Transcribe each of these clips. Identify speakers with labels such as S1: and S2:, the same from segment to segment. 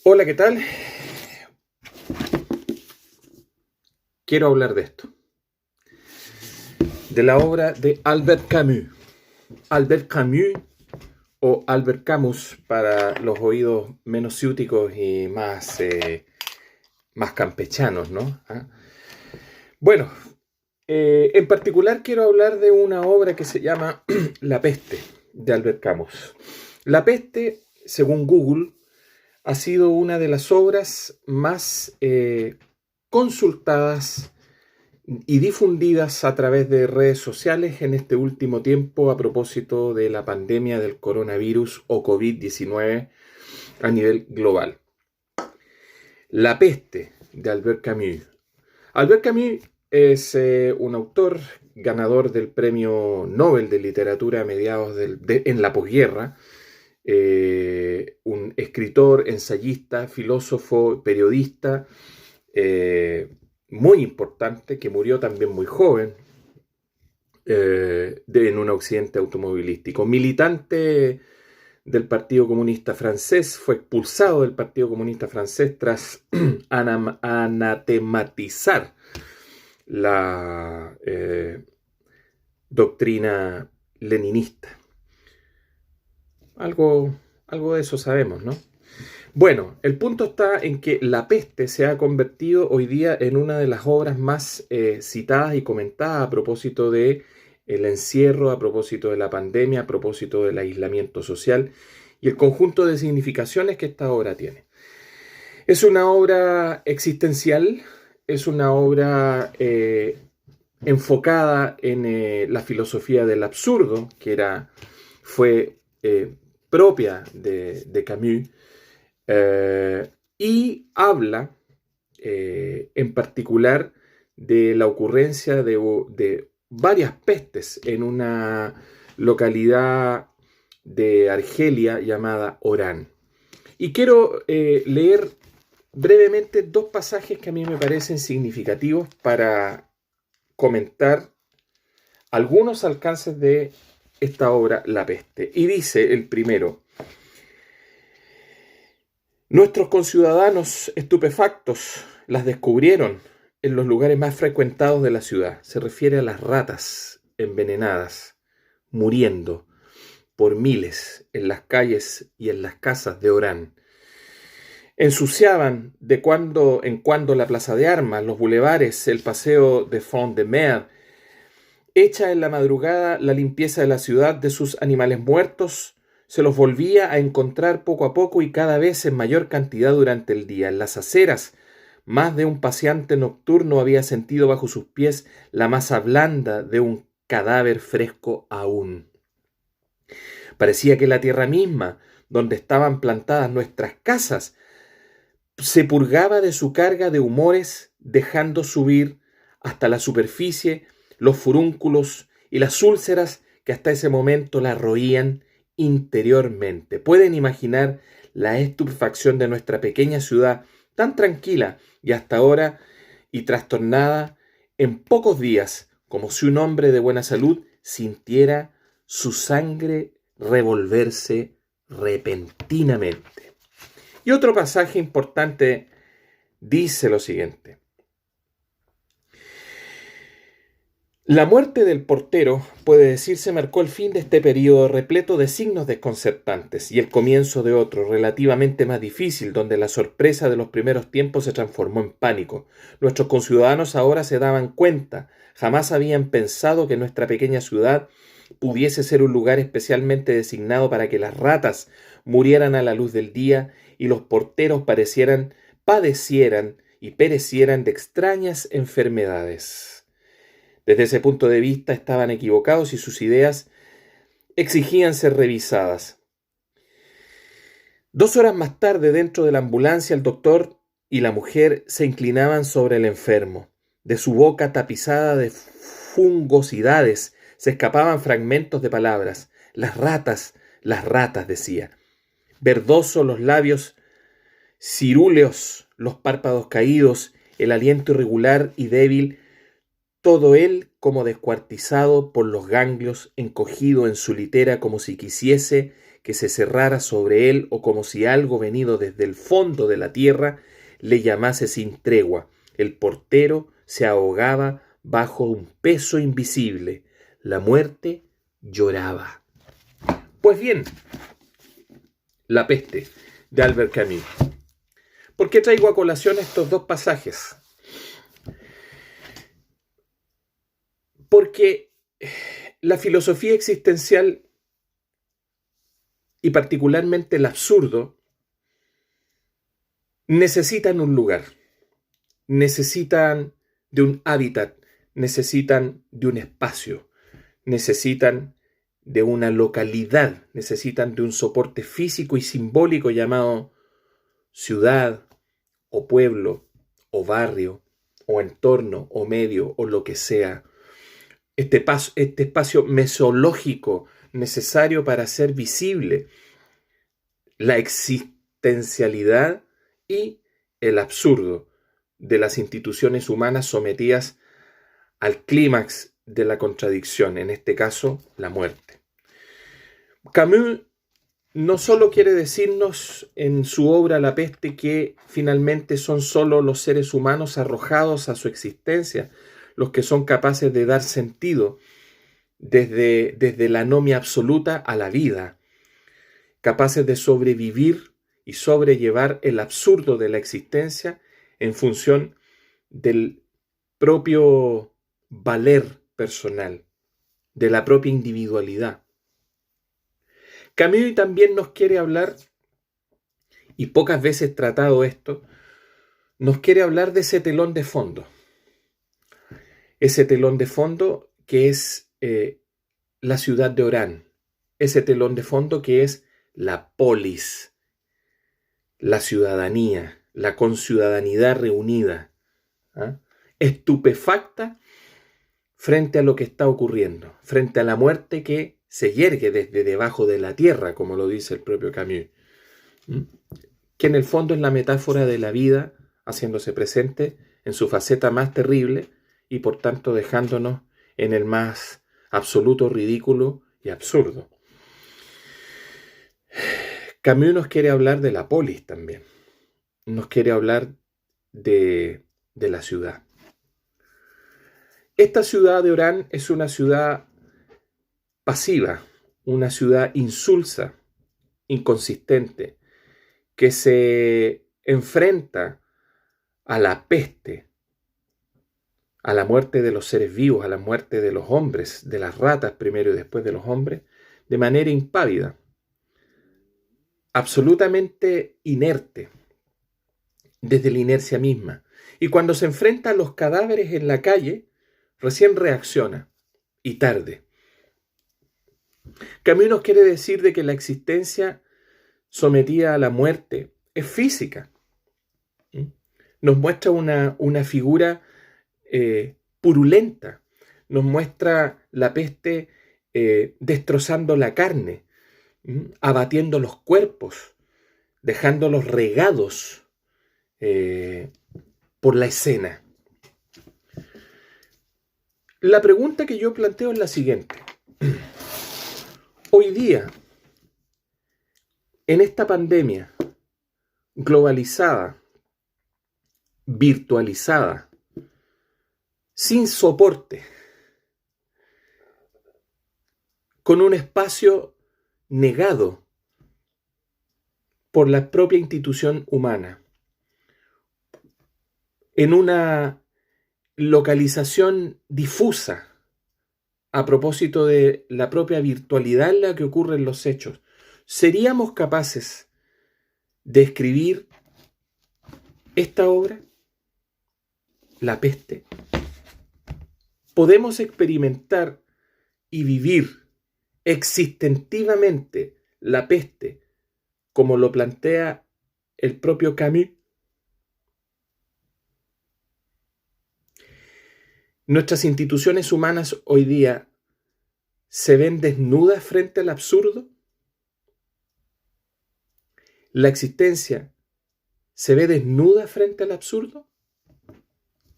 S1: Hola, ¿qué tal? Quiero hablar de esto, de la obra de Albert Camus. Albert Camus o Albert Camus para los oídos menos ciúticos y más campechanos, ¿no? ¿Ah? Bueno, en particular quiero hablar de una obra que se llama La peste, de Albert Camus. La peste, según Google, ha sido una de las obras más consultadas y difundidas a través de redes sociales en este último tiempo a propósito de la pandemia del coronavirus o COVID-19 a nivel global. La peste de Albert Camus. Albert Camus es un autor ganador del Premio Nobel de Literatura a mediados en la posguerra, un escritor, ensayista, filósofo, periodista, muy importante, que murió también muy joven en un accidente automovilístico. Militante del Partido Comunista Francés, fue expulsado del Partido Comunista Francés tras anatematizar la doctrina leninista. Algo, algo de eso sabemos, ¿no? Bueno, el punto está en que La peste se ha convertido hoy día en una de las obras más citadas y comentadas a propósito de el encierro, a propósito de la pandemia, a propósito del aislamiento social y el conjunto de significaciones que esta obra tiene. Es una obra existencial, es una obra enfocada en la filosofía del absurdo, fue propia de Camus, y habla en particular de la ocurrencia de varias pestes en una localidad de Argelia llamada Orán. Y quiero leer brevemente dos pasajes que a mí me parecen significativos para comentar algunos alcances de esta obra, La peste. Y dice el primero: nuestros conciudadanos estupefactos las descubrieron en los lugares más frecuentados de la ciudad. Se refiere a las ratas envenenadas, muriendo por miles en las calles y en las casas de Orán. Ensuciaban de cuando en cuando la plaza de armas, los bulevares, el paseo de Front de Mer. Hecha en la madrugada la limpieza de la ciudad de sus animales muertos, se los volvía a encontrar poco a poco y cada vez en mayor cantidad durante el día. En las aceras, más de un paseante nocturno había sentido bajo sus pies la masa blanda de un cadáver fresco aún. Parecía que la tierra misma, donde estaban plantadas nuestras casas, se purgaba de su carga de humores, dejando subir hasta la superficie los furúnculos y las úlceras que hasta ese momento la roían interiormente. Pueden imaginar la estupefacción de nuestra pequeña ciudad, tan tranquila y hasta ahora y trastornada en pocos días, como si un hombre de buena salud sintiera su sangre revolverse repentinamente. Y otro pasaje importante dice lo siguiente: la muerte del portero, puede decirse, marcó el fin de este periodo repleto de signos desconcertantes y el comienzo de otro, relativamente más difícil, donde la sorpresa de los primeros tiempos se transformó en pánico. Nuestros conciudadanos ahora se daban cuenta, jamás habían pensado que nuestra pequeña ciudad pudiese ser un lugar especialmente designado para que las ratas murieran a la luz del día y los porteros padecieran y perecieran de extrañas enfermedades. Desde ese punto de vista estaban equivocados y sus ideas exigían ser revisadas. 2 horas más tarde, dentro de la ambulancia, el doctor y la mujer se inclinaban sobre el enfermo. De su boca tapizada de fungosidades se escapaban fragmentos de palabras. Las ratas, decía. Verdosos los labios cirúleos, los párpados caídos, el aliento irregular y débil, todo él como descuartizado por los ganglios, encogido en su litera como si quisiese que se cerrara sobre él o como si algo venido desde el fondo de la tierra le llamase sin tregua. El portero se ahogaba bajo un peso invisible. La muerte lloraba. Pues bien, La peste, de Albert Camus. ¿Por qué traigo a colación estos dos pasajes? Porque la filosofía existencial, y particularmente el absurdo, necesitan un lugar, necesitan de un hábitat, necesitan de un espacio, necesitan de una localidad, necesitan de un soporte físico y simbólico llamado ciudad o pueblo o barrio o entorno o medio o lo que sea. Este espacio mesológico necesario para hacer visible la existencialidad y el absurdo de las instituciones humanas sometidas al clímax de la contradicción, en este caso, la muerte. Camus no solo quiere decirnos en su obra La peste que finalmente son solo los seres humanos arrojados a su existencia los que son capaces de dar sentido desde la anomia absoluta a la vida, capaces de sobrevivir y sobrellevar el absurdo de la existencia en función del propio valer personal, de la propia individualidad. Camus también nos quiere hablar, y pocas veces tratado esto, nos quiere hablar de ese telón de fondo. Ese telón de fondo que es la ciudad de Orán. Ese telón de fondo que es la polis, la ciudadanía, la conciudadanidad reunida, estupefacta frente a lo que está ocurriendo, frente a la muerte que se yergue desde debajo de la tierra, como lo dice el propio Camus, que en el fondo es la metáfora de la vida haciéndose presente en su faceta más terrible y por tanto dejándonos en el más absoluto ridículo y absurdo. Camus nos quiere hablar de la polis también, nos quiere hablar de la ciudad. Esta ciudad de Orán es una ciudad pasiva, una ciudad insulsa, inconsistente, que se enfrenta a la peste, a la muerte de los seres vivos, a la muerte de los hombres, de las ratas primero y después de los hombres, de manera impávida, absolutamente inerte, desde la inercia misma. Y cuando se enfrenta a los cadáveres en la calle, recién reacciona, y tarde. Camus nos quiere decir de que la existencia sometida a la muerte es física. Nos muestra una figura purulenta, nos muestra la peste destrozando la carne, abatiendo los cuerpos, dejándolos regados por la escena. La pregunta que yo planteo es la siguiente. Hoy día, en esta pandemia globalizada, virtualizada, sin soporte, con un espacio negado por la propia institución humana, en una localización difusa a propósito de la propia virtualidad en la que ocurren los hechos, ¿seríamos capaces de escribir esta obra, La peste? ¿Podemos experimentar y vivir existentivamente la peste como lo plantea el propio Camus? ¿Nuestras instituciones humanas hoy día se ven desnudas frente al absurdo? ¿La existencia se ve desnuda frente al absurdo?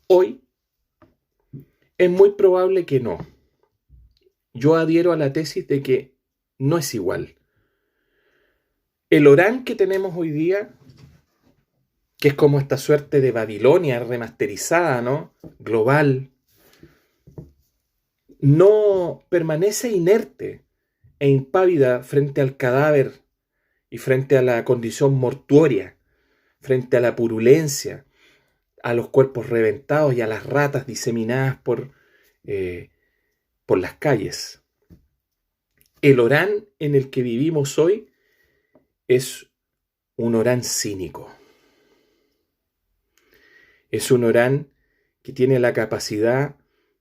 S1: Hoy es muy probable que no. Yo adhiero a la tesis de que no es igual. El Orán que tenemos hoy día, que es como esta suerte de Babilonia remasterizada, ¿no? Global, no permanece inerte e impávida frente al cadáver y frente a la condición mortuoria, frente a la purulencia, a los cuerpos reventados y a las ratas diseminadas por las calles. El Orán en el que vivimos hoy es un Orán cínico. Es un Orán que tiene la capacidad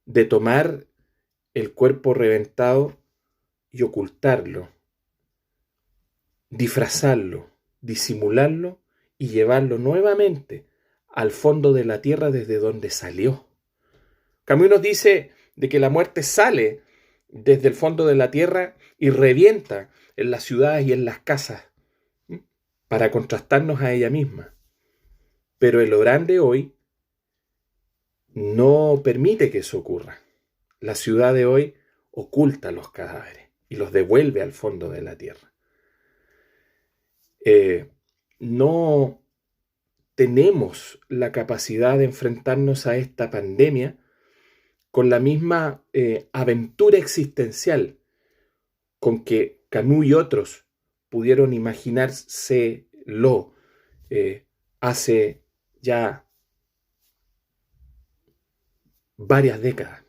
S1: de tomar el cuerpo reventado y ocultarlo, disfrazarlo, disimularlo y llevarlo nuevamente al fondo de la tierra desde donde salió. Camus nos dice de que la muerte sale desde el fondo de la tierra y revienta en las ciudades y en las casas para contrastarnos a ella misma. Pero el Orán de hoy no permite que eso ocurra. La ciudad de hoy oculta los cadáveres y los devuelve al fondo de la tierra. No tenemos la capacidad de enfrentarnos a esta pandemia con la misma aventura existencial con que Camus y otros pudieron imaginárselo hace ya varias décadas.